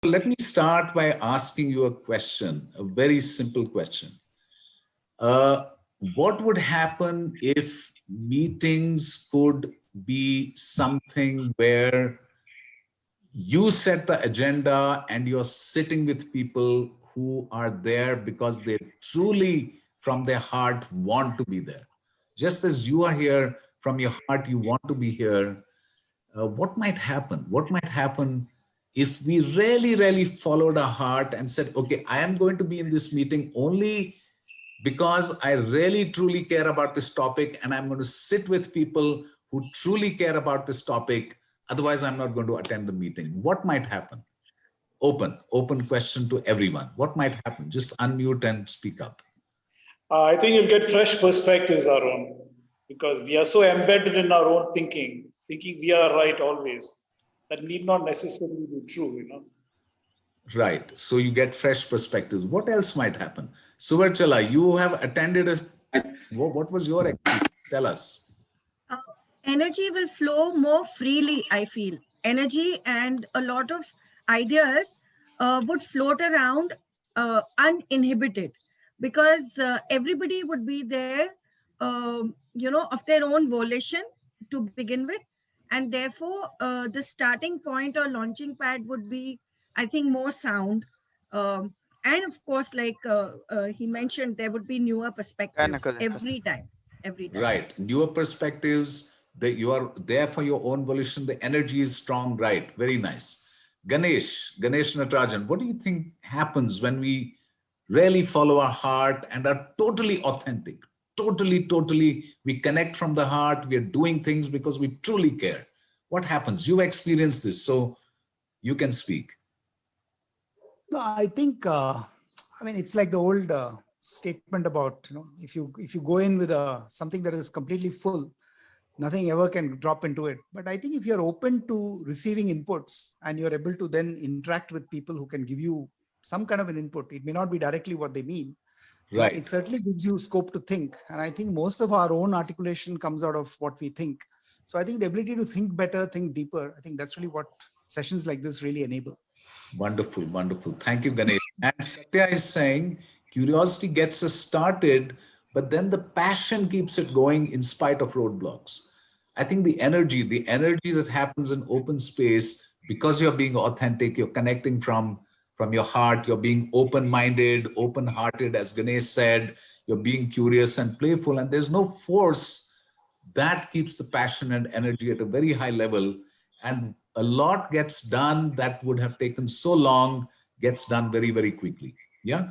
let me start by asking you a question, a very simple question. Uh, what would happen if meetings could be something where you set the agenda and you're sitting with people who are there because they truly, from their heart, want to be there? Just as you are here from your heart, you want to be here. What might happen? What might happen if we really, really followed our heart and said, okay, I am going to be in this meeting only because I really, truly care about this topic, and I'm going to sit with people who truly care about this topic. Otherwise, I'm not going to attend the meeting. What might happen? Open question to everyone. What might happen? Just unmute and speak up. I think you'll get fresh perspectives, Arun, because we are so embedded in our own thinking we are right always. That need not necessarily be true, you know. Right. So you get fresh perspectives. What else might happen? Suvarchala, you have attended a. What was your experience? Tell us. uh, Energy will flow more freely, I feel. Energy and a lot of ideas would float around uninhibited, because everybody would be there, of their own volition to begin with. And therefore, the starting point or launching pad would be, I think, more sound. Um, and of course, like he mentioned, there would be newer perspectives every time. Every time. Right. Newer perspectives, that you are there for your own volition. The energy is strong, right? Very nice. Ganesh Natarajan, what do you think happens when we really follow our heart and are totally authentic? Totally, we connect from the heart. We are doing things because we truly care. What happens? You've experienced this, so you can speak. No, I think, I mean, it's like the old statement about, if you go in with something that is completely full, nothing ever can drop into it. But I think if you're open to receiving inputs and you're able to then interact with people who can give you some kind of an input, it may not be directly what they mean, Right. but it certainly gives you scope to think. And I think most of our own articulation comes out of what we think. So I think the ability to think better, think deeper, I think that's really what sessions like this really enable. Wonderful. Thank you, Ganesh. And Satya is saying curiosity gets us started, but then the passion keeps it going in spite of roadblocks. I think the energy that happens in open space, because you're being authentic, you're connecting from your heart, you're being open-minded, open-hearted, as Ganesh said, you're being curious and playful, and there's no force. That keeps the passion and energy at a very high level, and a lot gets done that would have taken so long gets done very, very quickly. Yeah.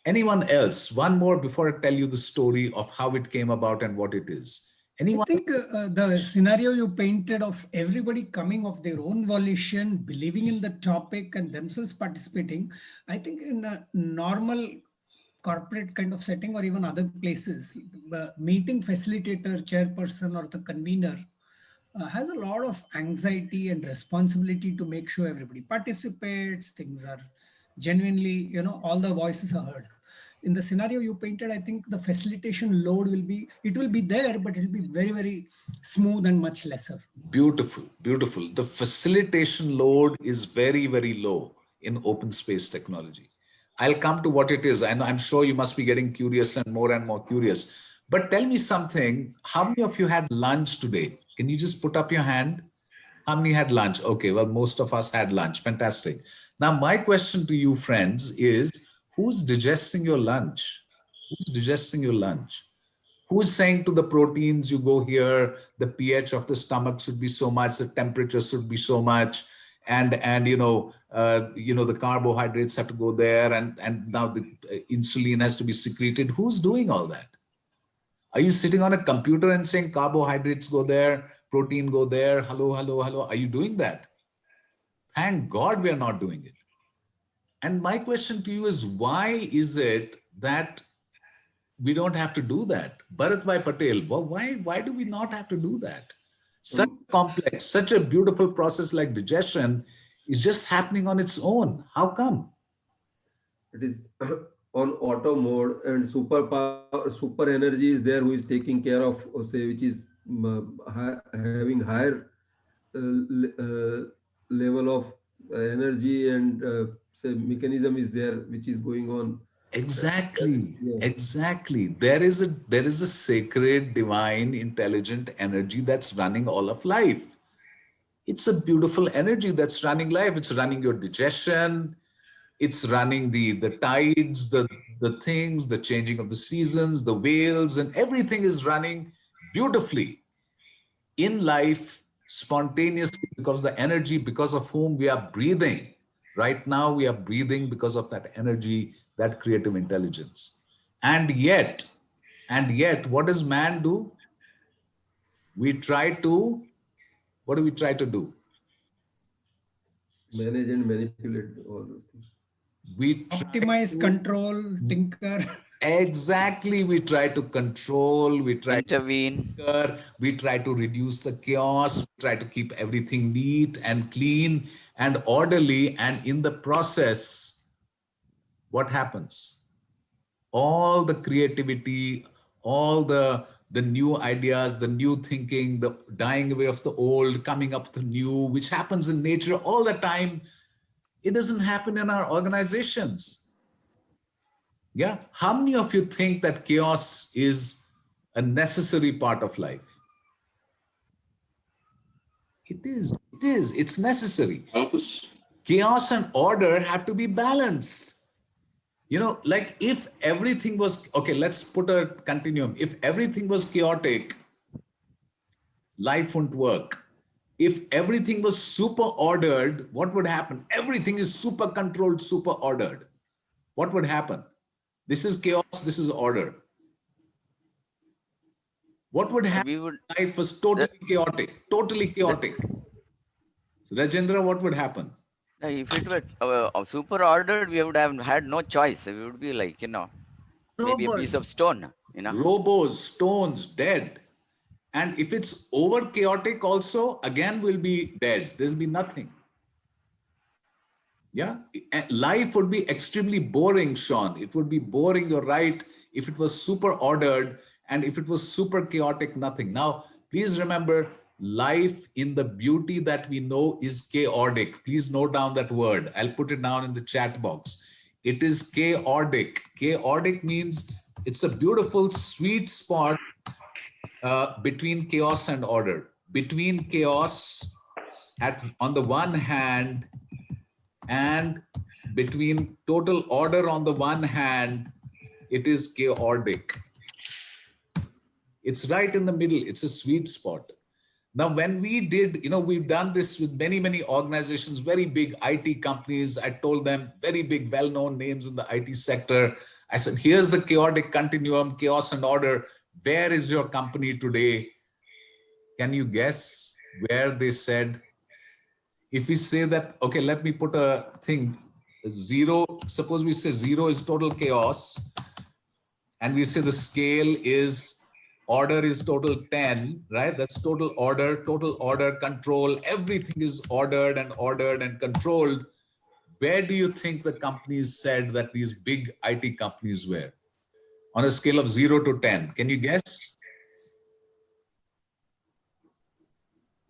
Anyone else? One more before I tell you the story of how it came about and what it is. Anyone? I think the scenario you painted of everybody coming of their own volition, believing in the topic and themselves participating, I think in a normal corporate kind of setting or even other places, meeting facilitator, chairperson or the convener has a lot of anxiety and responsibility to make sure everybody participates, things are genuinely, all the voices are heard. In the scenario you painted, I think the facilitation load will be there, but it will be very, very smooth and much lesser. Beautiful. The facilitation load is very, very low in open space technology. I'll come to what it is, and I'm sure you must be getting curious and more curious. But tell me something. How many of you had lunch today? Can you just put up your hand? How many had lunch? Okay, well, most of us had lunch. Fantastic. Now, my question to you, friends, is who's digesting your lunch? Who's digesting your lunch? Who's saying to the proteins, you go here, the pH of the stomach should be so much, the temperature should be so much, and the carbohydrates have to go there, and now the insulin has to be secreted. Who's doing all that? Are you sitting on a computer and saying carbohydrates go there, protein go there, hello? Are you doing that? Thank God we are not doing it. And my question to you is, why is it that we don't have to do that? Bharatbhai Patel, well, why do we not have to do that? Such complex, such a beautiful process like digestion is just happening on its own. How come? It is on auto mode, and super energy is there who is taking care of, say, which is having higher level of energy and say mechanism is there which is going on. Exactly, Yeah. exactly. There is a sacred, divine, intelligent energy that's running all of life. It's a beautiful energy that's running life. It's running your digestion. It's running the tides, the things, the changing of the seasons, the whales, and everything is running beautifully in life spontaneously because the energy because of whom we are breathing. Right now, we are breathing because of that energy, that creative intelligence. And yet, what does man do? We try to, what do we try to do? Manage and manipulate all those things. We try Optimize, to, control, tinker. exactly, we try to control, we try to intervene. tinker, we try to reduce the chaos, we try to keep everything neat and clean and orderly. And in the process, what happens? All the creativity, all the new ideas, the new thinking, the dying away of the old, coming up with the new, which happens in nature all the time. It doesn't happen in our organizations. Yeah. How many of you think that chaos is a necessary part of life? It is. It is. It's necessary. Chaos and order have to be balanced. You know, like if everything was, okay, let's put a continuum. If everything was chaotic, life wouldn't work. If everything was super ordered, what would happen? Everything is super controlled, super ordered. What would happen? This is chaos, this is order. What would happen We would if life was totally chaotic, totally chaotic? So Rajendra, what would happen? if it were super ordered, we would have had no choice. We would be like, maybe a Robots. piece of stone, Robos, stones, dead. And if it's over chaotic also, again we'll be dead. There'll be nothing. Yeah. And life would be extremely boring, Sean. It would be boring, you're right, if it was super ordered, and if it was super chaotic, nothing. Now, please remember, life in the beauty that we know is chaotic. Please note down that word. I'll put it down in the chat box. It is chaotic. Chaotic means it's a beautiful sweet spot between chaos and order. Between chaos on the one hand and between total order on the one hand, it is chaotic. It's right in the middle. It's a sweet spot. Now, when we did, we've done this with many, many organizations, very big IT companies. I told them very big, well-known names in the IT sector. I said, here's the chaotic continuum, chaos and order. Where is your company today? Can you guess where they said? If we say that, okay, let me put a thing, 0, suppose we say 0 is total chaos, and we say the scale is, order is total 10, right? That's total order, control, everything is ordered and controlled. Where do you think the companies said that these big IT companies were? On a scale of 0 to 10, can you guess?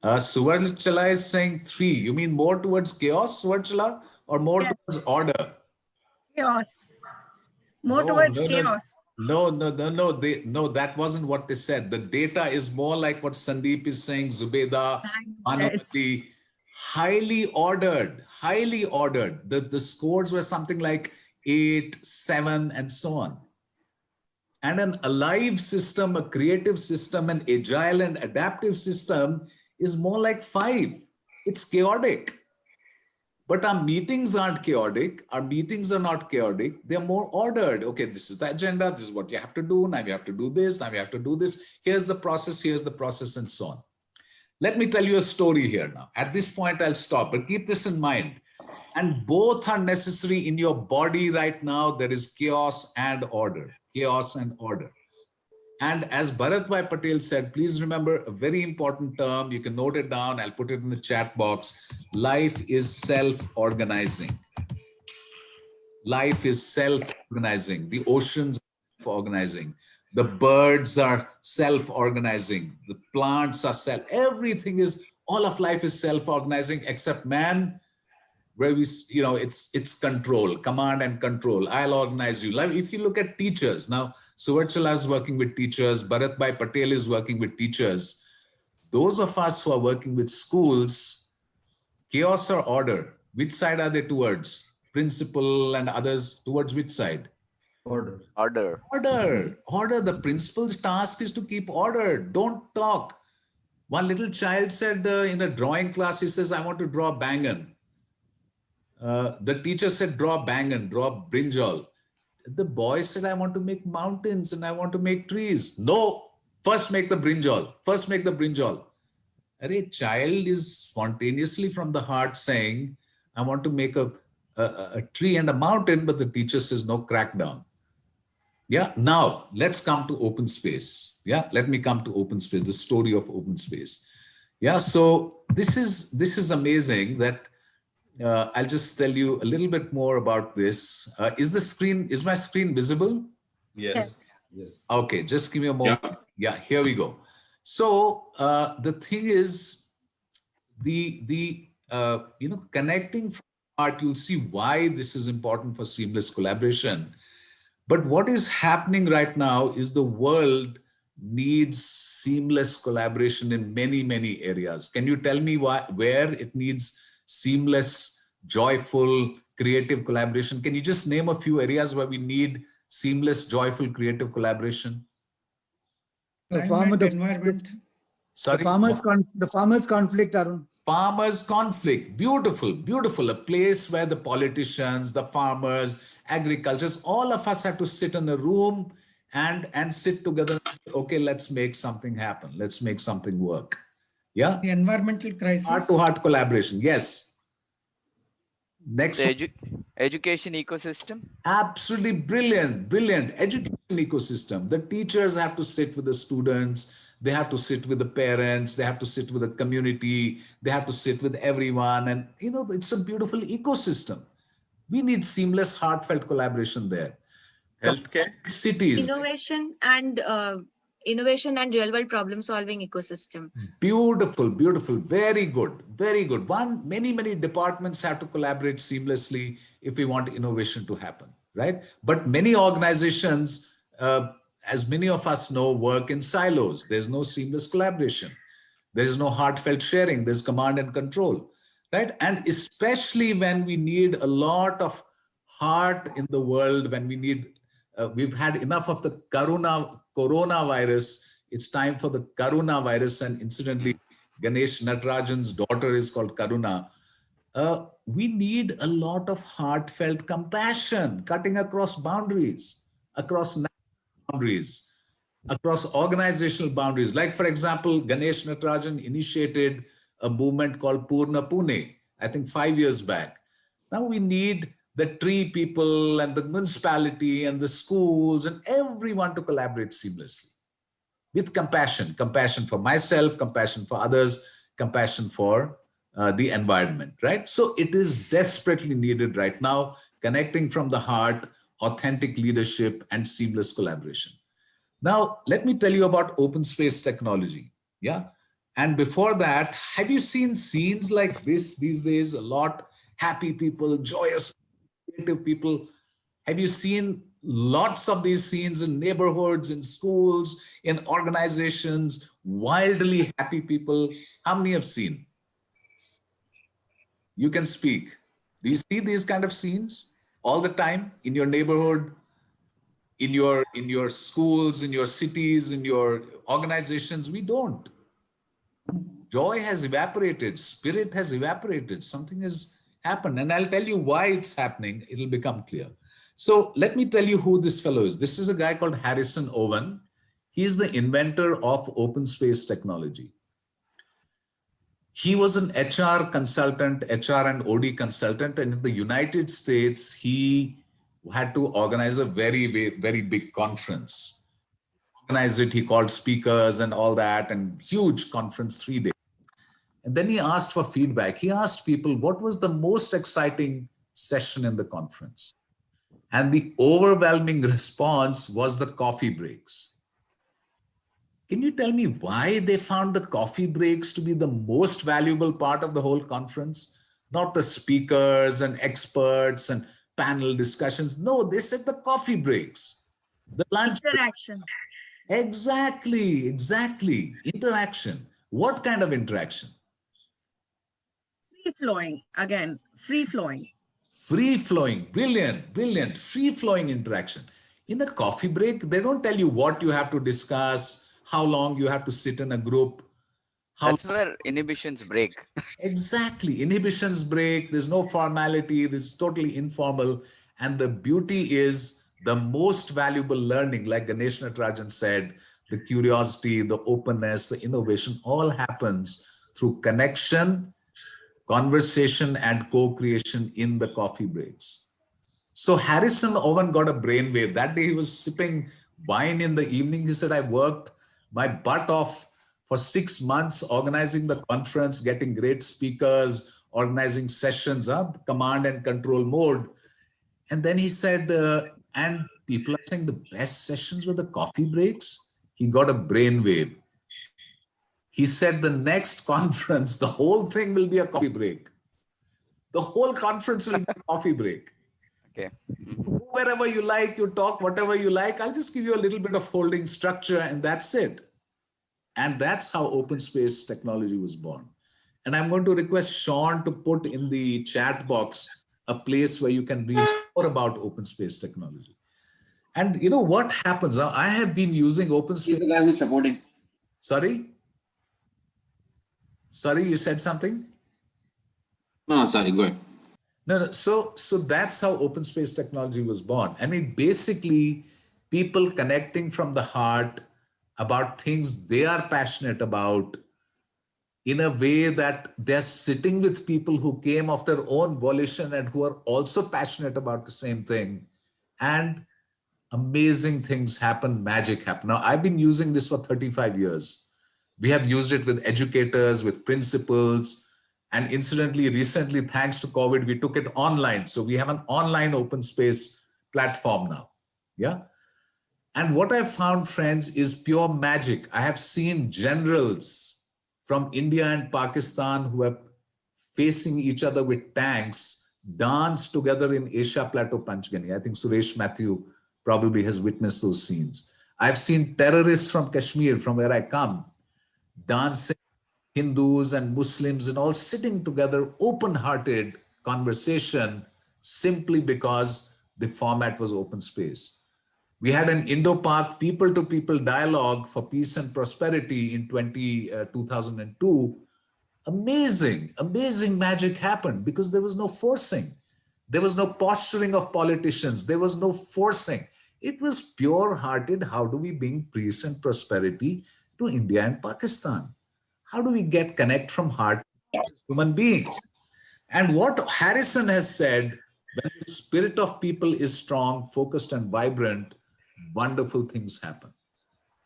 Suvarchala is saying 3. You mean more towards chaos, Suvarchala, or more towards order? Chaos. More No, towards no, chaos. No, that wasn't what they said. The data is more like what Sandeep is saying, Zubeda, Anupati, highly ordered. The scores were something like 8, 7, and so on. And an alive system, a creative system, an agile and adaptive system is more like 5. It's chaotic. But our meetings aren't chaotic. Our meetings are not chaotic. They're more ordered. Okay, this is the agenda. This is what you have to do. Now you have to do this. Now you have to do this. Here's the process, and so on. Let me tell you a story here now. At this point, I'll stop, but keep this in mind. And both are necessary in your body right now. There is chaos and order. Chaos and order. And as Bharat Bhai Patel said, please remember a very important term. You can note it down. I'll put it in the chat box. Life is self-organizing. Life is self-organizing. The oceans are self-organizing. The birds are self-organizing. The plants are everything is, all of life is self-organizing except man. where it's control, command and control. I'll organize you. Like if you look at teachers now, Suvarchala is working with teachers, Bharat Bhai Patel is working with teachers. Those of us who are working with schools, chaos or order, which side are they towards? Principal and others towards which side? Order. Order. Order. The principal's task is to keep order. Don't talk. One little child said in the drawing class, he says, I want to draw bangan. The teacher said, draw bangan, draw brinjal. The boy said, I want to make mountains and I want to make trees. No, first make the brinjal. First make the brinjal. A child is spontaneously from the heart saying, I want to make a tree and a mountain, but the teacher says, no, crackdown. Yeah, now let's come to open space. Yeah, let me come to open space, the story of open space. Yeah, so this is amazing that I'll just tell you a little bit more about this. Is my screen visible? Yes. Yes. Okay, just give me a moment. Yeah, here we go. So the thing is, connecting from heart, you'll see why this is important for seamless collaboration. But what is happening right now is the world needs seamless collaboration in many, many areas. Can you tell me where it needs seamless, joyful, creative collaboration? Can you just name a few areas where we need seamless, joyful, creative collaboration? Environment. Sorry? The farmers' conflict, Arun. Farmers' conflict. Beautiful, beautiful. A place where the politicians, the farmers, agriculturists, all of us have to sit in a room and sit together. Okay, let's make something happen. Let's make something work. Yeah. The environmental crisis. Heart-to-heart collaboration. Yes. Next. The education ecosystem. Absolutely brilliant, brilliant. Education ecosystem. The teachers have to sit with the students. They have to sit with the parents. They have to sit with the community. They have to sit with everyone. And, it's a beautiful ecosystem. We need seamless, heartfelt collaboration there. Healthcare. Cities. Innovation and real world problem solving ecosystem. Beautiful, beautiful. Very good, very good. Many departments have to collaborate seamlessly if we want innovation to happen, right? But many organizations, as many of us know, work in silos. There's no seamless collaboration. There is no heartfelt sharing. There's command and control, right? And especially when we need a lot of heart in the world, when we need, we've had enough of the coronavirus. It's time for the Karuna virus. And incidentally, Ganesh Natarajan's daughter is called Karuna. We need a lot of heartfelt compassion, cutting across boundaries, across boundaries, across organizational boundaries. Like, for example, Ganesh Natarajan initiated a movement called Purna Pune, I think 5 years back. Now we need the tree people and the municipality and the schools and everyone to collaborate seamlessly with compassion for myself, compassion for others, compassion for the environment, right? So it is desperately needed right now, connecting from the heart, authentic leadership, and seamless collaboration. Now, let me tell you about open space technology. Yeah. And before that, have you seen scenes like this these days? A lot, happy people, joyous, creative people. Have you seen lots of these scenes in neighborhoods, in schools, in organizations, wildly happy people? How many have seen? You can speak. Do you see these kind of scenes all the time in your neighborhood, in your schools, in your cities, in your organizations? We don't. Joy has evaporated, spirit has evaporated, something has happened. And I'll tell you why it's happening. It'll become clear. So let me tell you who this fellow is. This is a guy called Harrison Owen. He's the inventor of open space technology. He was an HR consultant, HR and OD consultant. And in the United States, he had to organize a very, very big conference. Organized it, he called speakers and all that, and huge conference, 3 days. And then he asked for feedback. He asked people, what was the most exciting session in the conference? And the overwhelming response was the coffee breaks. Can you tell me why they found the coffee breaks to be the most valuable part of the whole conference? not the speakers and experts and panel discussions. No, they said the coffee breaks, the lunch. Interaction. Exactly, exactly. Interaction. What kind of interaction? Free flowing. Again, free flowing. Free flowing. Brilliant, brilliant. Free flowing interaction. In a coffee break, they don't tell you what you have to discuss, how long you have to sit in a group. That's where inhibitions break. Exactly. Inhibitions break. There's no formality. This is totally informal. And the beauty is the most valuable learning, like Ganesh Natarajan said, the curiosity, the openness, the innovation all happens through connection, conversation, and co-creation in the coffee breaks. So Harrison Owen got a brainwave. That day he was sipping wine in the evening. He said, I worked my butt off for 6 months organizing the conference, getting great speakers, organizing sessions, command and control mode. And then he said, and people are saying the best sessions were the coffee breaks. He got a brainwave. He said the next conference, the whole thing will be a coffee break. The whole conference will be a coffee break. Okay. Wherever you like, you talk whatever you like. I'll just give you a little bit of holding structure and that's it. And that's how open space technology was born. And I'm going to request Sean to put in the chat box a place where you can read more about open space technology. And you know what happens? I have been using open space. He's the guy who's supporting. Sorry? Sorry, you said something? No, sorry, go ahead. No. So that's how open space technology was born. I mean, basically, people connecting from the heart about things they are passionate about in a way that they're sitting with people who came of their own volition and who are also passionate about the same thing. And amazing things happen, magic happen. Now, I've been using this for 35 years. We have used it with educators, with principals, and incidentally, recently, thanks to COVID, we took it online. So we have an online open space platform now. Yeah. And what I've found, friends, is pure magic. I have seen generals from India and Pakistan who are facing each other with tanks dance together in Asia Plateau Panchgani. I think Suresh Matthew probably has witnessed those scenes. I've seen terrorists from Kashmir, from where I come, dancing, Hindus and Muslims and all sitting together, open-hearted conversation, simply because the format was open space. We had an Indo-Pak people-to-people dialogue for peace and prosperity in 2002. Amazing, amazing magic happened because there was no forcing. There was no posturing of politicians. There was no forcing. It was pure-hearted. How do we bring peace and prosperity to India and Pakistan? How do we connect from heart as human beings? And what Harrison has said, when the spirit of people is strong, focused, and vibrant, wonderful things happen.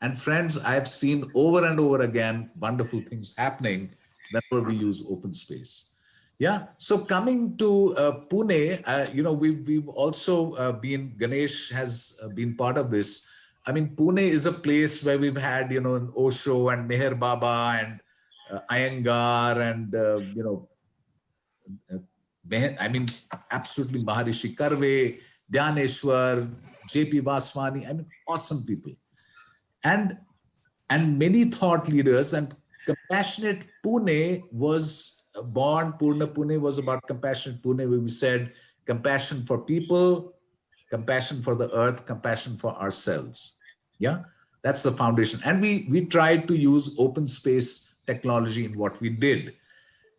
And friends, I've seen over and over again wonderful things happening whenever we use open space. Yeah. So coming to Pune, we've also been, Ganesh has been part of this. I mean, Pune is a place where we've had, an Osho and Meher Baba and Iyengar and, absolutely Maharishi Karve, Dhyaneshwar, J.P. Vaswani, awesome people. And many thought leaders, and Compassionate Pune was born. Purna Pune was about Compassionate Pune, where we said compassion for people, compassion for the earth, compassion for ourselves. Yeah, that's the foundation. And we tried to use open space technology in what we did.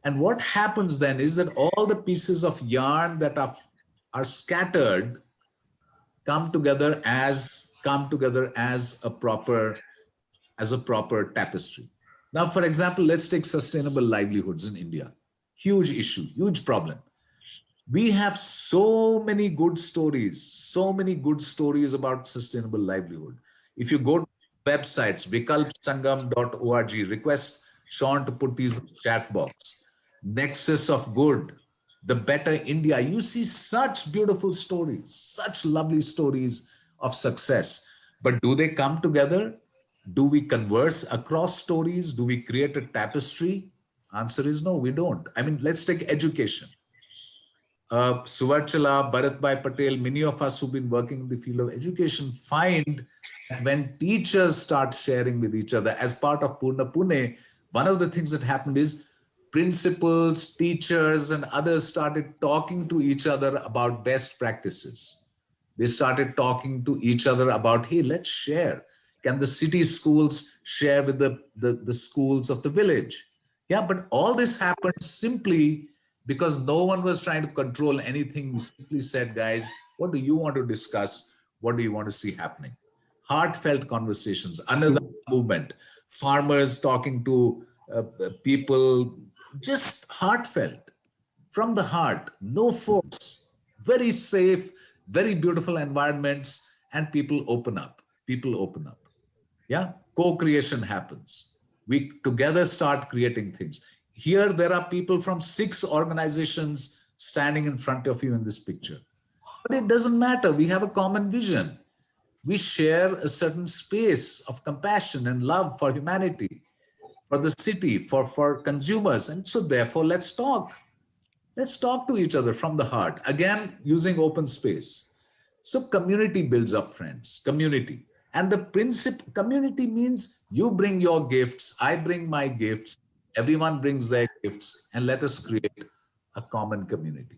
And what happens then is that all the pieces of yarn that are scattered come together as a proper tapestry. Now, for example, let's take sustainable livelihoods in India. Huge issue, huge problem. We have so many good stories about sustainable livelihood. If you go to websites, vikalpsangam.org, request Sean to put these in the chat box. Nexus of Good, The Better India. You see such beautiful stories, such lovely stories of success. But do they come together? Do we converse across stories? Do we create a tapestry? Answer is no, we don't. I mean, let's take education. Suvarchala, Bharatbhai Patel, many of us who've been working in the field of education find that when teachers start sharing with each other as part of Purna Pune, one of the things that happened is principals, teachers, and others started talking to each other about best practices. They started talking to each other about, hey, let's share. Can the city schools share with the schools of the village? Yeah, but all this happened simply because no one was trying to control anything. We simply said, guys, what do you want to discuss? What do you want to see happening? Heartfelt conversations, another movement. Farmers talking to people, just heartfelt, from the heart, no force, very safe, very beautiful environments, and people open up. People open up. Yeah, co-creation happens. We together start creating things. Here, there are people from 6 organizations standing in front of you in this picture. But it doesn't matter. We have a common vision. We share a certain space of compassion and love for humanity, for the city, for consumers. And so therefore, let's talk. Let's talk to each other from the heart. Again, using open space. So community builds up, friends, community. And the principle, community means you bring your gifts, I bring my gifts, everyone brings their gifts, and let us create a common community.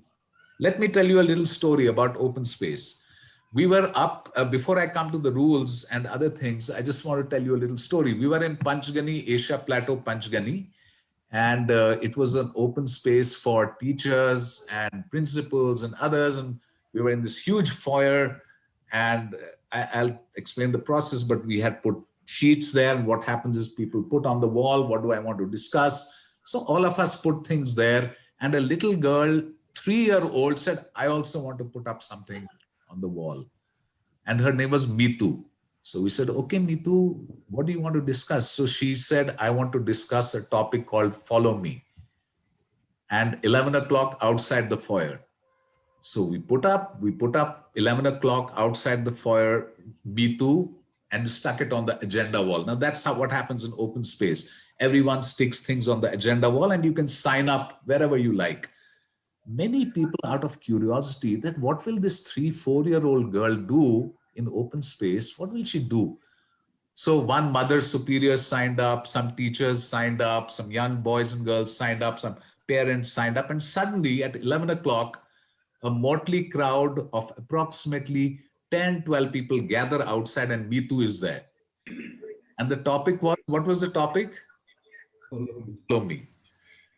Let me tell you a little story about open space. We were up, before I come to the rules and other things, I just want to tell you a little story. We were in Panchgani, Asia Plateau, Panchgani, and it was an open space for teachers and principals and others. And we were in this huge foyer, and I'll explain the process, but we had put sheets there. And what happens is people put on the wall, what do I want to discuss? So all of us put things there. And a little girl, 3-year-old, said, I also want to put up something on the wall. And her name was Mitu. So we said, okay, Mitu, what do you want to discuss? So she said, I want to discuss a topic called Follow Me. And 11 o'clock outside the foyer. So we put up 11 o'clock outside the foyer, Mitu, and stuck it on the agenda wall. Now that's what happens in open space. Everyone sticks things on the agenda wall and you can sign up wherever you like. Many people, out of curiosity, that what will this 3-4-year-old girl do in open space? What will she do? So one mother superior signed up, some teachers signed up, some young boys and girls signed up, some parents signed up, and suddenly at 11 o'clock, a motley crowd of approximately 10-12 people gather outside, and Mitu is there. And the topic was, what was the topic? Follow me.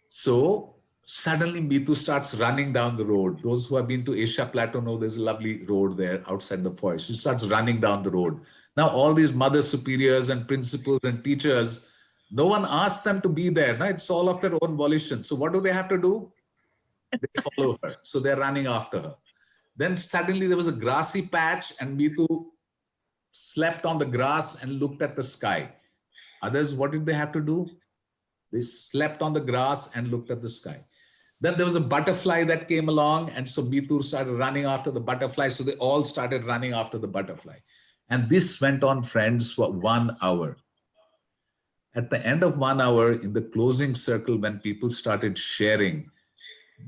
So suddenly Mitu starts running down the road. Those who have been to Asia Plateau know there's a lovely road there outside the foyer. She starts running down the road. Now all these mother superiors and principals and teachers, no one asked them to be there. Now it's all of their own volition. So what do they have to do? They follow her. So they're running after her. Then suddenly there was a grassy patch and Mitu slept on the grass and looked at the sky. Others, what did they have to do? They slept on the grass and looked at the sky. Then there was a butterfly that came along, and so Mitu started running after the butterfly. So they all started running after the butterfly. And this went on, friends, for 1 hour. At the end of 1 hour, in the closing circle, when people started sharing,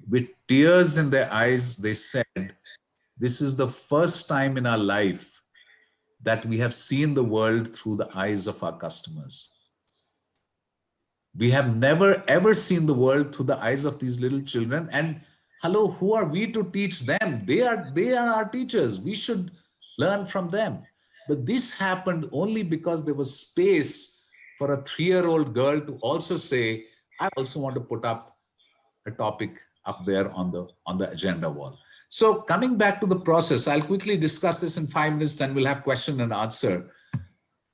with tears in their eyes, they said, this is the first time in our life that we have seen the world through the eyes of our customers. We have never ever seen the world through the eyes of these little children. And hello, who are we to teach them? They are our teachers. We should learn from them. But this happened only because there was space for a 3-year-old girl to also say, I also want to put up a topic up there on the agenda wall. So coming back to the process, I'll quickly discuss this in 5 minutes, then we'll have question and answer.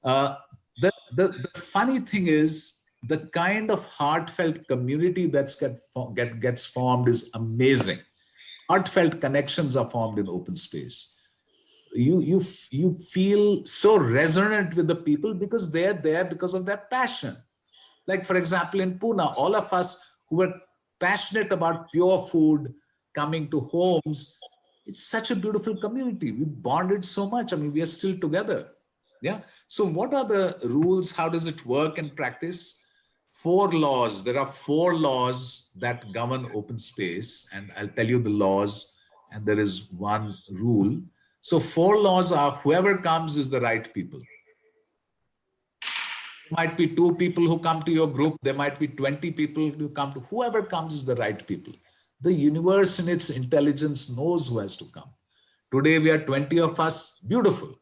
The funny thing is, the kind of heartfelt community that gets formed is amazing. Heartfelt connections are formed in open space. You feel so resonant with the people because they're there because of their passion. Like, for example, in Pune, all of us who were passionate about pure food coming to homes, it's such a beautiful community. We bonded so much. I mean, we are still together. Yeah. So what are the rules? How does it work in practice? 4 laws. There are 4 laws that govern open space, and I'll tell you the laws, and there is one rule. So 4 laws are: whoever comes is the right people. There might be 2 people who come to your group. There might be 20 people who come to. Whoever comes is the right people. The universe in its intelligence knows who has to come. Today we are 20 of us. Beautiful.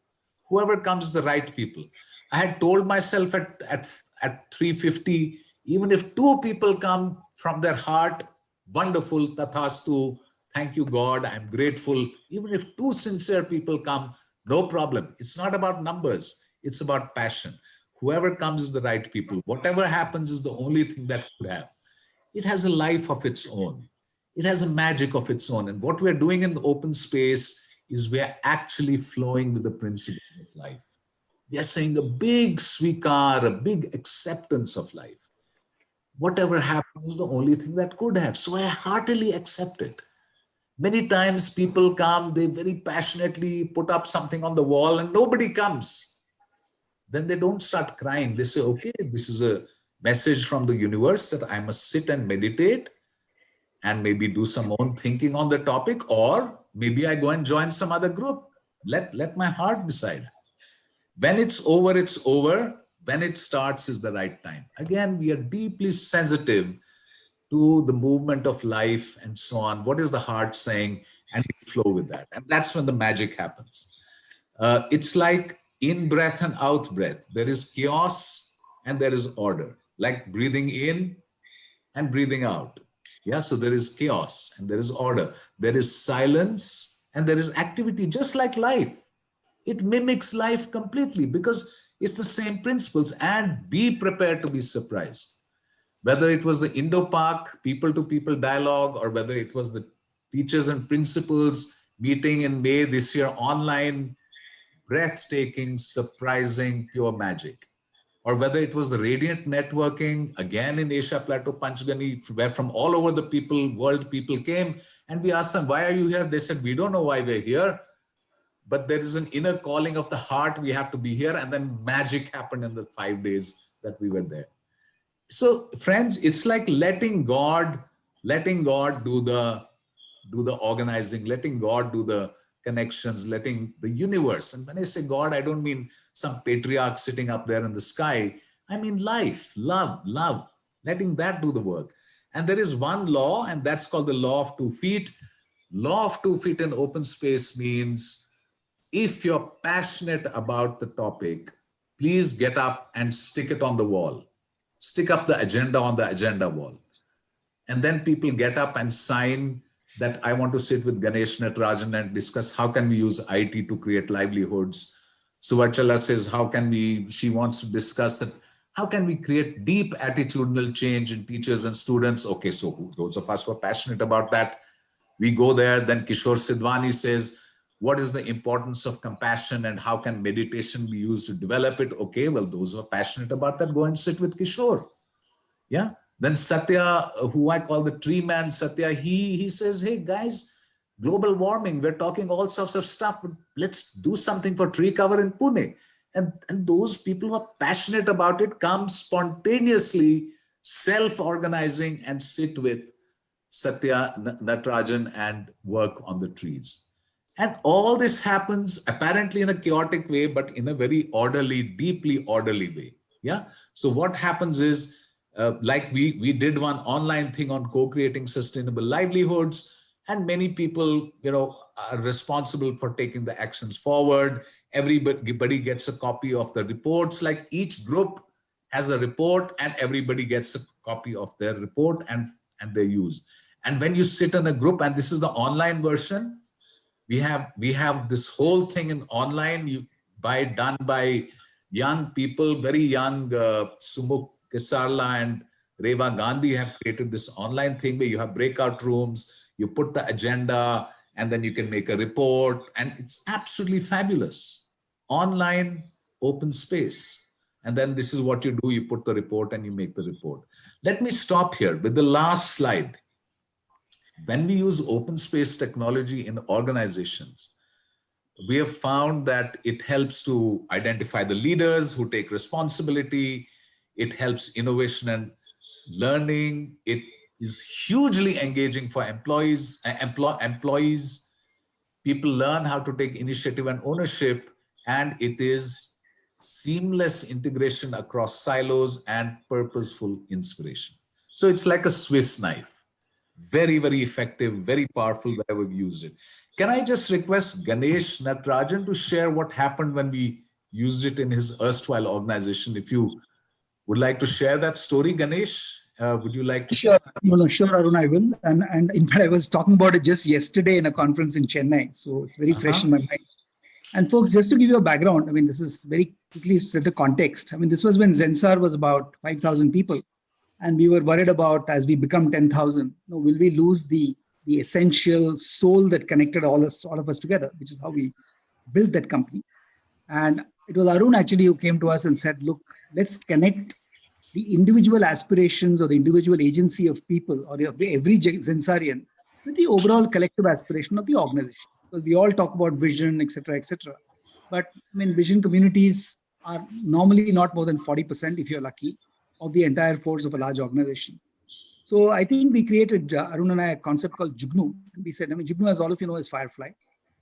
Whoever comes is the right people. I had told myself at 3:50, even if 2 people come from their heart, wonderful, tathastu, thank you God, I'm grateful. Even if 2 sincere people come, no problem. It's not about numbers, it's about passion. Whoever comes is the right people. Whatever happens is the only thing that could have. It has a life of its own. It has a magic of its own. And what we're doing in the open space is we're actually flowing with the principles of life. We are saying a big swikar, a big acceptance of life. Whatever happens is the only thing that could have. So I heartily accept it. Many times people come, they very passionately put up something on the wall and nobody comes. Then they don't start crying. They say, okay, this is a message from the universe that I must sit and meditate and maybe do some own thinking on the topic, or maybe I go and join some other group. Let my heart decide. When it's over, it's over. When it starts is the right time. Again, we are deeply sensitive to the movement of life and so on. What is the heart saying? And we flow with that. And that's when the magic happens. It's like in breath and out breath. There is chaos and there is order. Like breathing in and breathing out. Yeah, so there is chaos and there is order. There is silence and there is activity, just like life. It mimics life completely because it's the same principles. And be prepared to be surprised. Whether it was the Indo-Pak people-to-people dialogue, or whether it was the teachers and principals meeting in May this year online, breathtaking, surprising, pure magic. Or whether it was the Radiant Networking, again in Asia Plateau, Panchgani, where from all over the world people came, and we asked them, why are you here? They said, we don't know why we're here, but there is an inner calling of the heart, we have to be here. And then magic happened in the 5 days that we were there. So friends, it's like letting God do the organizing, letting God do the connections, letting the universe. And when I say God, I don't mean some patriarch sitting up there in the sky. I mean life, love, letting that do the work. And there is one law, and that's called the law of 2 feet. Law of 2 feet in open space means if you're passionate about the topic, please get up and stick it on the wall. Stick up the agenda on the agenda wall. And then people get up and sign that I want to sit with Ganesh Natarajan and discuss how can we use IT to create livelihoods. Suvarchala says, she wants to discuss that, how can we create deep attitudinal change in teachers and students? Okay, so those of us who are passionate about that, we go there. Then Kishore Sidhwani says, what is the importance of compassion and how can meditation be used to develop it? Okay, well, those who are passionate about that, go and sit with Kishore. Yeah. Then Satya, who I call the tree man, Satya, he says, hey guys, global warming, we're talking all sorts of stuff, but let's do something for tree cover in Pune. And those people who are passionate about it come spontaneously, self-organizing and sit with Satya Natarajan and work on the trees. And all this happens apparently in a chaotic way, but in a very orderly, deeply orderly way. Yeah. So what happens is, like we did one online thing on co-creating sustainable livelihoods, and many people, are responsible for taking the actions forward. Everybody gets a copy of the reports. Like each group has a report, and everybody gets a copy of their report and they use. And when you sit in a group, and this is the online version, we have this whole thing in online, done by young people, very young. Sumukh Kisarla and Reva Gandhi have created this online thing where you have breakout rooms, you put the agenda, and then you can make a report, and it's absolutely fabulous. Online, open space. And then this is what you do, you put the report and you make the report. Let me stop here with the last slide. When we use open space technology in organizations, we have found that it helps to identify the leaders who take responsibility. It helps innovation and learning. It is hugely engaging for employees. Employees, people learn how to take initiative and ownership, and it is seamless integration across silos and purposeful inspiration. So it's like a Swiss knife. Very, very effective, very powerful wherever we've used it. Can I just request Ganesh Natarajan to share what happened when we used it in his erstwhile organization? If you would like to share that story, Ganesh, would you like to? Sure, no, sure, Arun, I will. And in fact, I was talking about it just yesterday in a conference in Chennai, so it's very fresh in my mind. And folks, just to give you a background, I mean, this is very quickly set the context. I mean, this was when Zensar was about 5,000 people, and we were worried about, as we become 10,000, will we lose the essential soul that connected all of us together, which is how we built that company. And it was Arun actually who came to us and said, look, let's connect the individual aspirations or the individual agency of people or every Zensarian with the overall collective aspiration of the organization. Because we all talk about vision, etc., etc. But I mean, vision communities are normally not more than 40%, if you're lucky, of the entire force of a large organization. So I think we created, Arun and I, a concept called Jugnu. We said, I mean, Jugnu, as all of you know, is Firefly.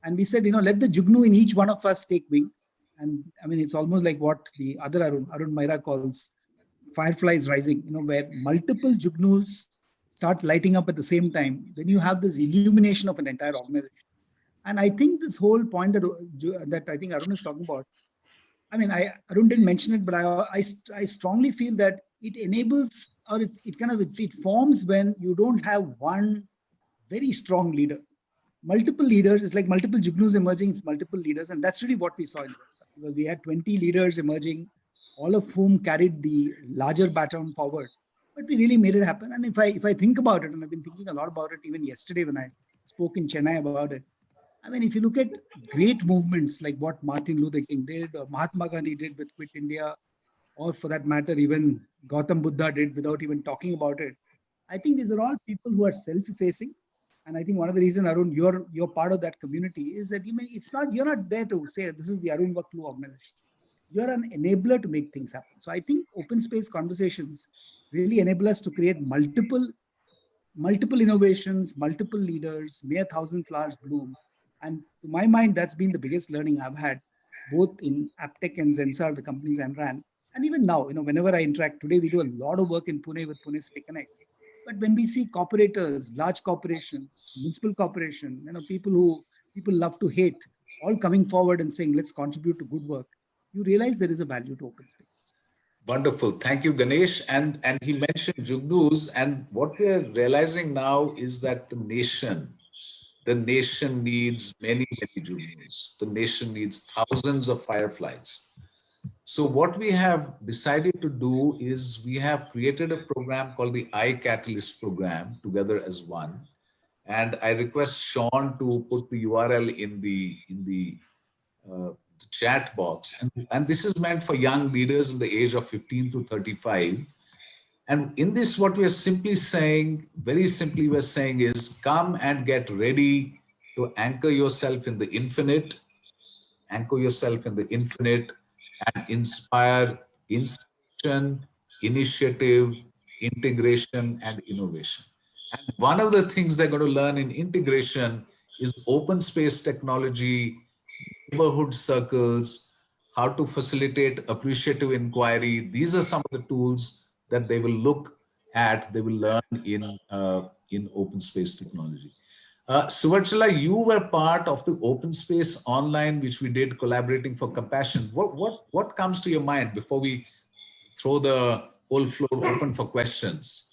And we said, let the Jugnu in each one of us take wing. And I mean, it's almost like what the other Arun Maira calls fireflies rising, where multiple Jugnus start lighting up at the same time. Then you have this illumination of an entire organization. And I think this whole point that I think Arun is talking about, I mean, Arun didn't mention it, but I strongly feel that it enables, or it forms when you don't have one very strong leader. Multiple leaders, it's like multiple Jugnus emerging, it's multiple leaders. And that's really what we saw in Zensar. Because we had 20 leaders emerging, all of whom carried the larger baton forward. But we really made it happen. And if I think about it, and I've been thinking a lot about it even yesterday when I spoke in Chennai about it, I mean, if you look at great movements like what Martin Luther King did, or Mahatma Gandhi did with Quit India, or for that matter, even Gautam Buddha did without even talking about it, I think these are all people who are self-effacing. And I think one of the reasons, Arun, you're part of that community is that you're not there to say this is the Arun Vaklu organization. You're an enabler to make things happen. So I think open space conversations really enable us to create multiple innovations, multiple leaders, may 1,000 flowers bloom. And to my mind, that's been the biggest learning I've had, both in Aptech and Zensar, the companies I ran. And even now, whenever I interact, today we do a lot of work in Pune with Pune City Connect. But when we see corporators, large corporations, municipal corporation, people love to hate, all coming forward and saying, let's contribute to good work, you realize there is a value to open space. Wonderful. Thank you, Ganesh. And he mentioned Jugnus. And what we are realizing now is that the nation needs many, many Jugnus. The nation needs thousands of fireflies. So what we have decided to do is we have created a program called the iCatalyst program, Together as One. And I request Sean to put the URL in the chat box. And this is meant for young leaders in the age of 15 to 35. And in this, what we are simply saying, very simply we're saying is come and get ready to anchor yourself in the infinite, and inspire inspiration, initiative, integration, and innovation. And one of the things they're going to learn in integration is open space technology, neighborhood circles, how to facilitate appreciative inquiry. These are some of the tools that they will look at, they will learn in open space technology. Suvarchala, you were part of the Open Space Online, which we did collaborating for compassion. What comes to your mind before we throw the whole floor open for questions?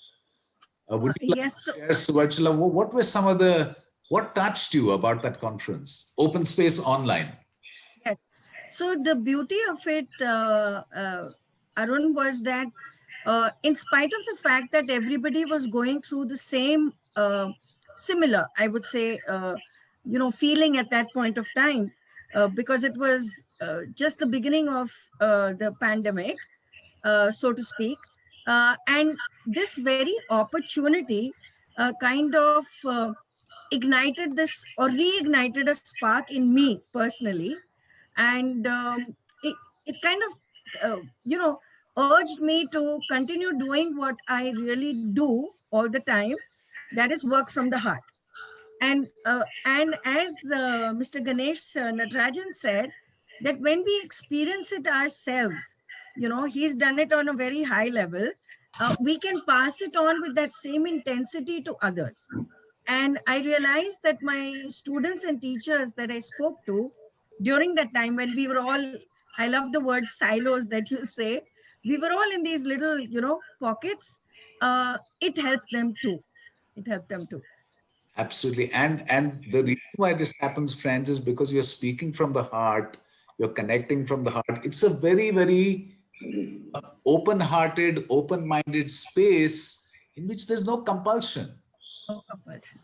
Would you like to share, Suvarchala, what were some of what touched you about that conference, Open Space Online? Yes. So the beauty of it, Arun, was that in spite of the fact that everybody was going through the same similar, I would say, feeling at that point of time, because it was just the beginning of the pandemic, so to speak. And this very opportunity kind of ignited this or reignited a spark in me personally. And it kind of, urged me to continue doing what I really do all the time, that is work from the heart. And as Mr. Ganesh Natarajan said, that when we experience it ourselves, he's done it on a very high level, we can pass it on with that same intensity to others. And I realized that my students and teachers that I spoke to during that time, when we were all, I love the word silos that you say, we were all in these little, pockets. It helped them too. It helped them too. Absolutely. And the reason why this happens, friends, is because you're speaking from the heart, you're connecting from the heart. It's a very, very open-hearted, open-minded space in which there's no compulsion.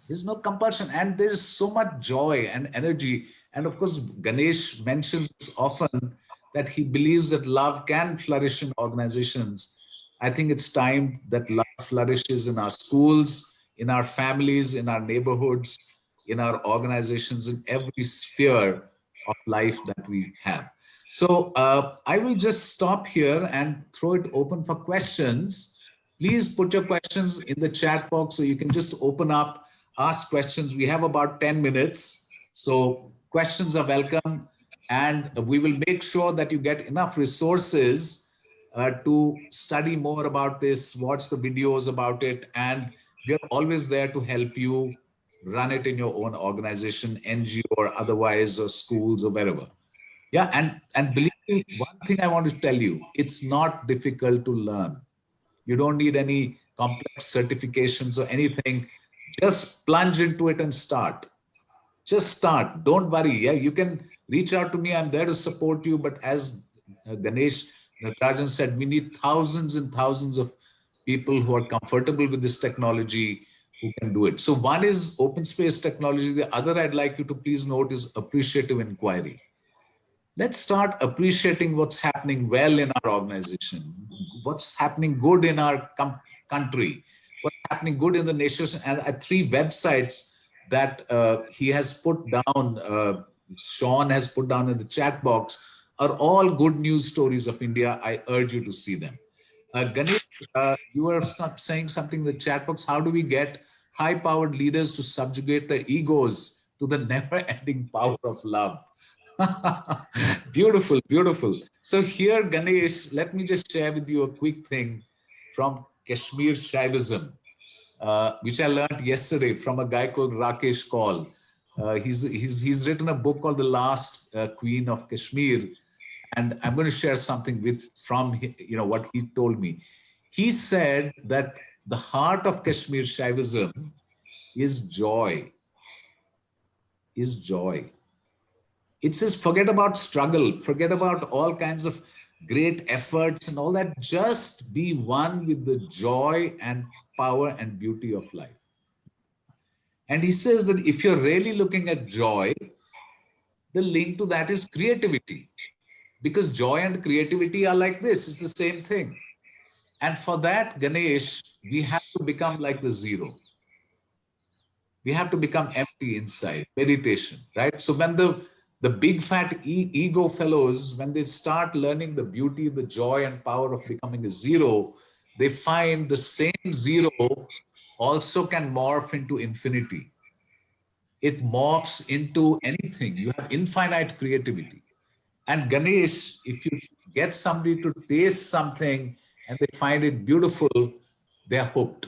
There's no compulsion, and there's so much joy and energy. And of course, Ganesh mentions often that he believes that love can flourish in organizations. I think it's time that love flourishes in our schools, in our families, in our neighborhoods, in our organizations, in every sphere of life that we have. So I will just stop here and throw it open for questions. Please put your questions in the chat box so you can just open up, ask questions. We have about 10 minutes. So questions are welcome. And we will make sure that you get enough resources to study more about this, watch the videos about it. And we are always there to help you run it in your own organization, NGO or otherwise, or schools or wherever. Yeah, and believe me, one thing I want to tell you, it's not difficult to learn. You don't need any complex certifications or anything. Just plunge into it and start. Just start. Don't worry. Yeah, you can reach out to me. I'm there to support you. But as Ganesh Natarajan said, we need thousands and thousands of people who are comfortable with this technology, who can do it. So one is open space technology. The other I'd like you to please note is appreciative inquiry. Let's start appreciating what's happening well in our organization, what's happening good in our country, what's happening good in the nation. And 3 websites that he has put down, Sean has put down in the chat box, are all good news stories of India. I urge you to see them. Ganesh, you were saying something in the chat box. How do we get high-powered leaders to subjugate their egos to the never-ending power of love? Beautiful, beautiful. So here, Ganesh, let me just share with you a quick thing from Kashmir Shaivism, which I learned yesterday from a guy called Rakesh Kaul. He's written a book called The Last Queen of Kashmir, and I'm going to share something from what he told me. He said that the heart of Kashmir Shaivism is joy. Is joy. It says, forget about struggle, forget about all kinds of great efforts and all that. Just be one with the joy and power and beauty of life. And he says that if you're really looking at joy, the link to that is creativity. Because joy and creativity are like this, it's the same thing. And for that, Ganesh, we have to become like the zero. We have to become empty inside, meditation, right? So when the big fat ego fellows, when they start learning the beauty, the joy and power of becoming a zero, they find the same zero also can morph into infinity. It morphs into anything. You have infinite creativity. And Ganesh, if you get somebody to taste something and they find it beautiful, they're hooked.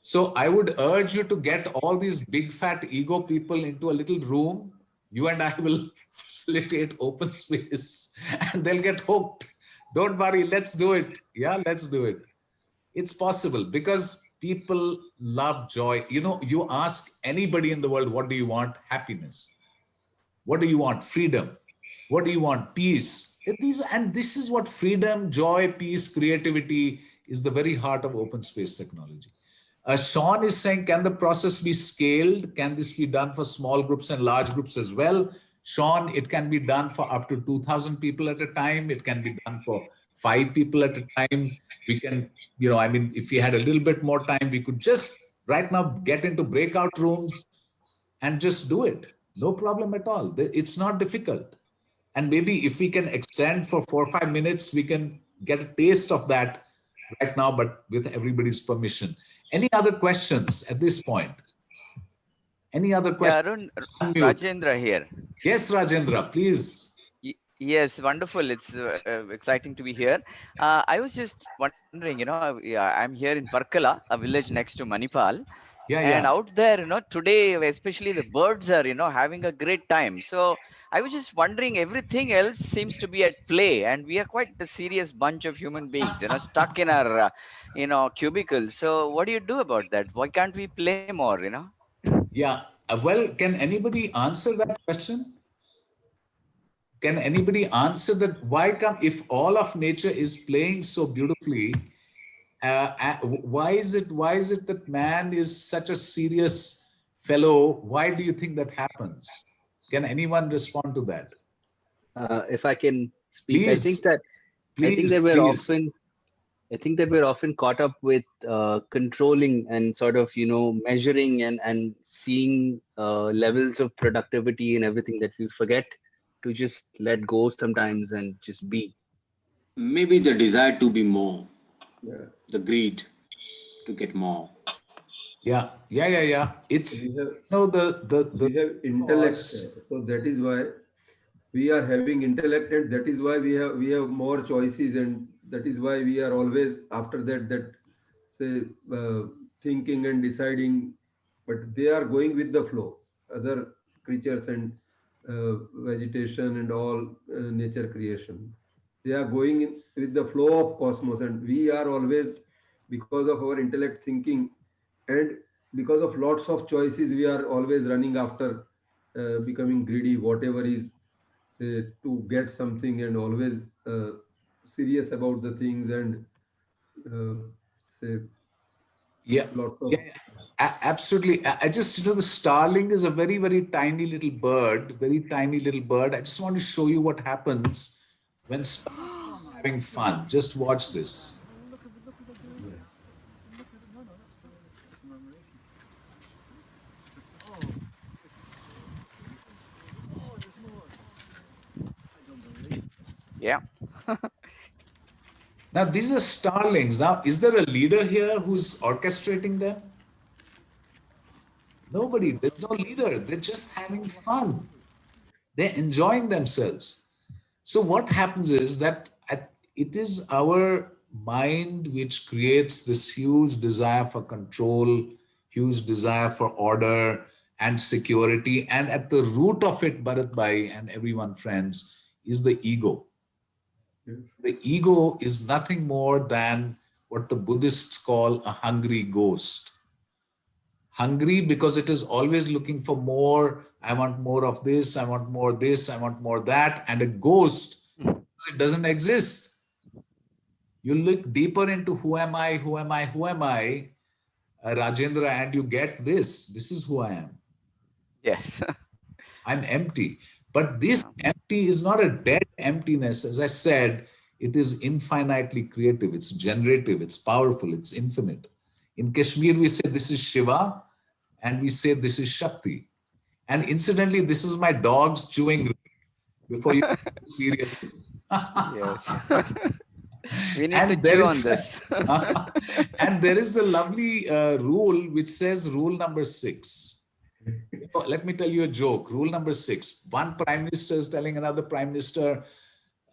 So I would urge you to get all these big fat ego people into a little room. You and I will facilitate open space and they'll get hooked. Don't worry, let's do it. Yeah, let's do it. It's possible because people love joy. You ask anybody in the world, what do you want? Happiness. What do you want? Freedom. What do you want? Peace. This is what freedom, joy, peace, creativity is the very heart of open space technology. Sean is saying, can the process be scaled? Can this be done for small groups and large groups as well? Sean, it can be done for up to 2,000 people at a time. It can be done for 5 people at a time. We can, if we had a little bit more time, we could just right now get into breakout rooms and just do it. No problem at all. It's not difficult. And maybe if we can extend for 4 or 5 minutes, we can get a taste of that right now, but with everybody's permission. Any other questions at this point? Any other Yeah, questions? Arun, Unmute. Rajendra here. Yes, Rajendra, please. Yes, wonderful. It's exciting to be here. I was just wondering, yeah, I'm here in Parkala, a village next to Manipal. Yeah, And yeah. out there, today, especially the birds are, having a great time. So I was just wondering, everything else seems to be at play, and we are quite a serious bunch of human beings, stuck in our, cubicle. So what do you do about that? Why can't we play more? Yeah. Well, can anybody answer that question? Can anybody answer that? Why come, if all of nature is playing so beautifully, why is it that man is such a serious fellow? Why do you think that happens? Can anyone respond to that? If I can speak, Please, I think that we're often caught up with controlling and sort of measuring and seeing levels of productivity and everything, that we forget to just let go sometimes and just be. Maybe the desire to be more, Yeah. the greed to get more. Yeah. It's We have, the we have intellect, so that is why we are having intellect, and that is why we have more choices, and that is why we are always after that say thinking and deciding, but they are going with the flow. Other creatures and vegetation and all nature creation, they are going in with the flow of cosmos, and we are always, because of our intellect thinking and because of lots of choices, we are always running after becoming greedy, whatever is, say, to get something, and always serious about the things, and say yeah. lots of Absolutely. I just, the starling is a very, very tiny little bird, very tiny little bird. I just want to show you what happens when starlings are having fun. Just watch this. Yeah. Now, these are starlings. Now, is there a leader here who's orchestrating them? Nobody. There's no leader. They're just having fun. They're enjoying themselves. So what happens is that it is our mind which creates this huge desire for control, huge desire for order and security. And at the root of it, Bharat Bhai and everyone, friends, is the ego. The ego is nothing more than what the Buddhists call a hungry ghost. Hungry because it is always looking for more. I want more of this. I want more this. I want more that. And a ghost, it doesn't exist. You look deeper into who am I, who am I, who am I, Rajendra, and you get this. This is who I am. Yes. I'm empty. But this empty is not a dead emptiness. As I said, it is infinitely creative. It's generative. It's powerful. It's infinite. In Kashmir, we say this is Shiva, and we say this is Shakti. And incidentally, this is my dog's chewing before you get serious. Yes. We need to chew on this. And there is a lovely rule which says rule number 6. Let me tell you a joke. Rule number 6. One prime minister is telling another prime minister,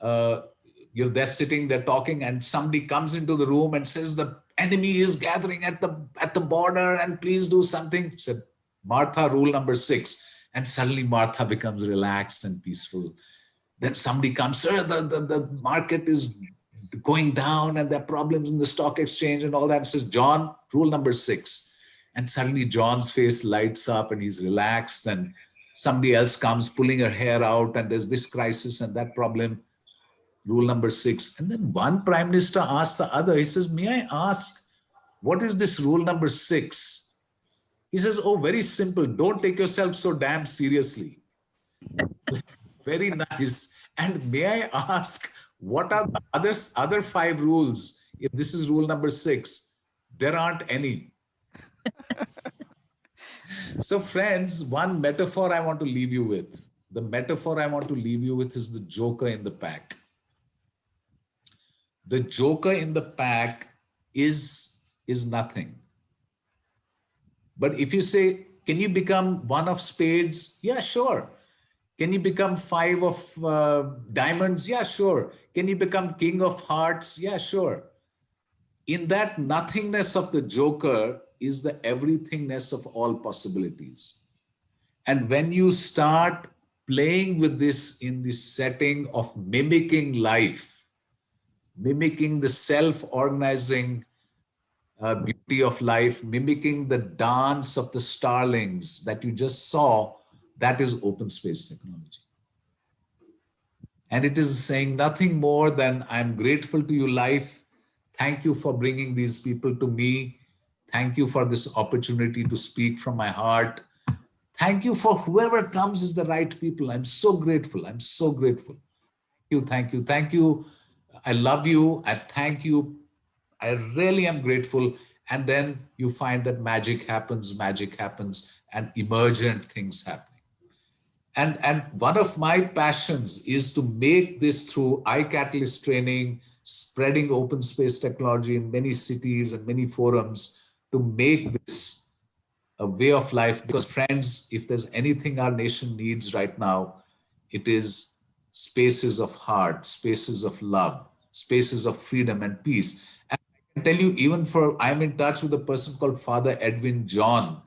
they're sitting, they're talking, and somebody comes into the room and says the enemy is gathering at the border, and please do something. Said Martha, rule number 6. And suddenly Martha becomes relaxed and peaceful. Then somebody comes, sir, the market is going down and there are problems in the stock exchange and all that. And says, John, rule number 6. And suddenly John's face lights up and he's relaxed, and somebody else comes pulling her hair out, and there's this crisis and that problem. Rule number 6. And then one prime minister asks the other, he says, may I ask, what is this rule number 6? He says, oh, very simple. Don't take yourself so damn seriously. Very nice. And may I ask, what are the other 5 rules? If this is rule number 6, there aren't any. So friends, one metaphor I want to leave you with. The metaphor I want to leave you with is the joker in the pack. the joker in the pack is nothing. But if you say, can you become one of spades? Yeah, sure. Can you become 5 of diamonds? Yeah, sure. Can you become king of hearts? Yeah, sure. In that nothingness of the joker is the everythingness of all possibilities. And when you start playing with this in the setting of mimicking life, mimicking the self-organizing beauty of life, mimicking the dance of the starlings that you just saw, that is open space technology. And it is saying nothing more than, I'm grateful to you, life. Thank you for bringing these people to me. Thank you for this opportunity to speak from my heart. Thank you for whoever comes is the right people. I'm so grateful. I'm so grateful. Thank you, thank you, thank you. I love you. I thank you. I really am grateful. And then you find that magic happens, and emergent things happening. And one of my passions is to make this through iCatalyst training, spreading open space technology in many cities and many forums, to make this a way of life. Because friends, if there's anything our nation needs right now, it is spaces of heart, spaces of love, spaces of freedom and peace. And I can tell you, even I'm in touch with a person called Father Edwin John.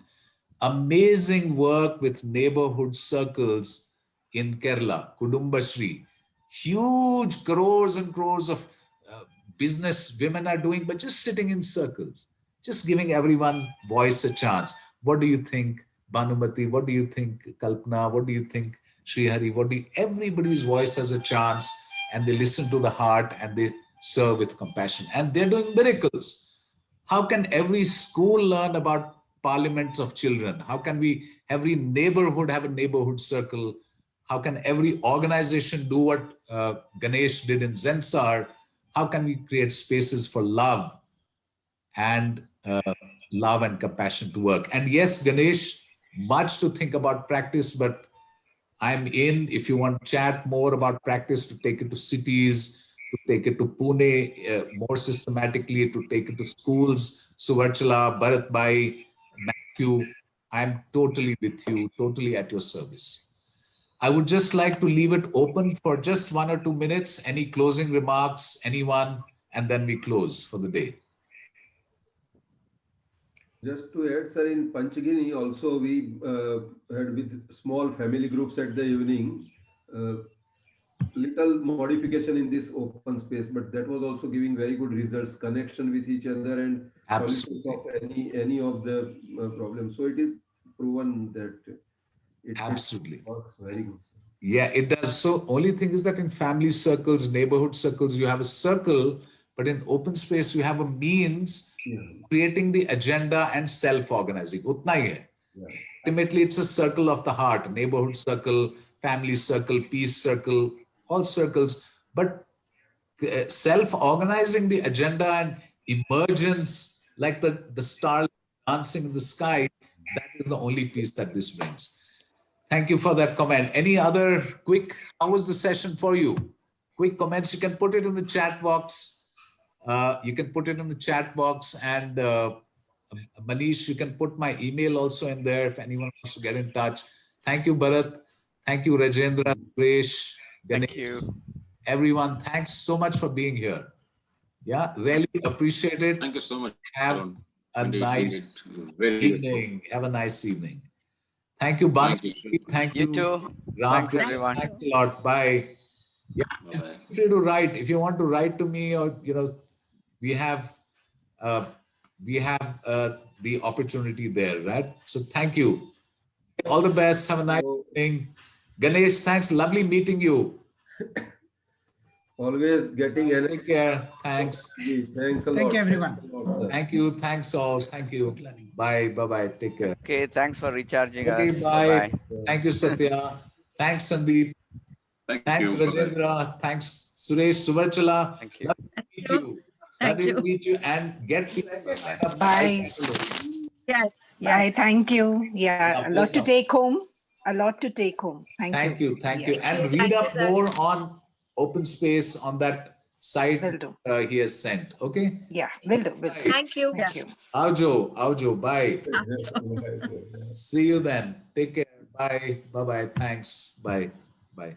Amazing work with neighborhood circles in Kerala, Kudumbashree. Huge crores and crores of business women are doing, but just sitting in circles, just giving everyone voice a chance. What do you think, Bhanumati? What do you think, Kalpana? What do you think, Srihari? Everybody's voice has a chance, and they listen to the heart and they serve with compassion. And they're doing miracles. How can every school learn about parliaments of children? How can every neighborhood have a neighborhood circle? How can every organization do what Ganesh did in Zensar? How can we create spaces for love and compassion to work? And yes, Ganesh, much to think about practice, but I'm in, if you want to chat more about practice, to take it to cities, to take it to Pune more systematically, to take it to schools. Suvarchala, Bharat Bhai, Matthew, I'm totally with you, totally at your service. I would just like to leave it open for just 1 or 2 minutes. Any closing remarks, anyone, and then we close for the day. Just to add, sir, in Panchgini also we had with small family groups at the evening, little modification in this open space, but that was also giving very good results, connection with each other and solutions of any of the problems. So it is proven that it absolutely works very good. Yeah, it does. So only thing is that in family circles, neighborhood circles, you have a circle, but in open space, you have a means creating the agenda and self-organizing. Utna hi hai. Ultimately, it's a circle of the heart, neighborhood circle, family circle, peace circle, all circles. But self-organizing the agenda and emergence, like the star dancing in the sky, that is the only peace that this brings. Thank you for that comment. Any other quick, how was the session for you? Quick comments, you can put it in the chat box. You can put it in the chat box, and Manish, you can put my email also in there if anyone wants to get in touch. Thank you, Bharat. Thank you, Rajendra, Suresh, Ganesh. Thank you. Everyone, thanks so much for being here. Yeah, really appreciate it. Thank you so much. Have a nice evening. Have a nice evening. Thank you, Banu. Thank you. You too. Ram, Thanks, everyone. Thanks a lot. Bye. Yeah, feel free to write. If you want to write to me, or we have the opportunity there, right? So thank you. All the best. Have a nice evening. Ganesh, thanks. Lovely meeting you. Always getting energy. Take care. Thanks. Thanks a lot. Thank you, everyone. Thank you. Thanks all. Thank you. Bye. Bye-bye. Take care. Okay, thanks for recharging Okay, us. bye. Bye-bye. Thank you, Satya. Thanks, Sandeep. Thanks, you. Rajendra. Thanks, Suresh, Suvarchala. Thank you. Love to meet you. Love to meet you and get people to sign up. Bye. Yes. Bye. Thank you. Yeah, a lot to take home. A lot to take home. Thank you. Thank you. And read up more on open space, on that site Will do. he has sent. Okay. Yeah, will do. Will do. Thank you. Thank you. Aujo, bye. See you then. Take care. Bye. Bye. Bye. Thanks. Bye. Bye.